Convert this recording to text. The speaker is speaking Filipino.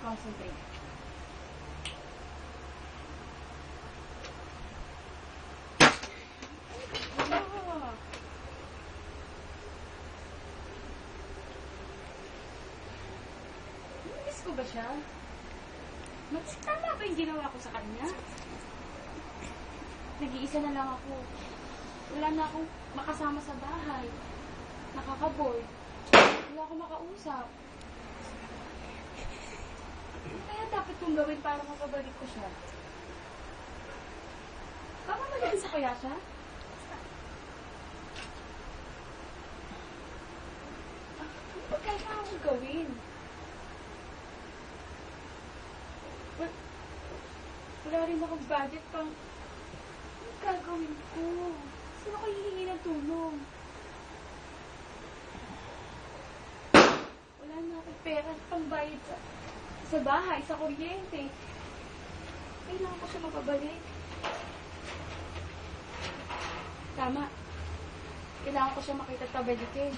Concentrate. Miss ko ba siya? Tama ba yung ginawa ko sa kanya? Nag-iisa na lang ako. Wala na akong makasama sa bahay. Nakaka-bored. Wala akong makausap. Kaya dapat kong gawin para mapabalik ko siya. Baka mag-iisa kaya siya? Ano ba kailangan kong gawin? Wala rin akong budget pang gagawin ko. Sino ko hihingi ng tulong? Wala na akong pera pang bayad sa bahay, sa kuryente. Kailangan ko siya mapabalik. Tama. Kailangan ko siya makita at pabalikin.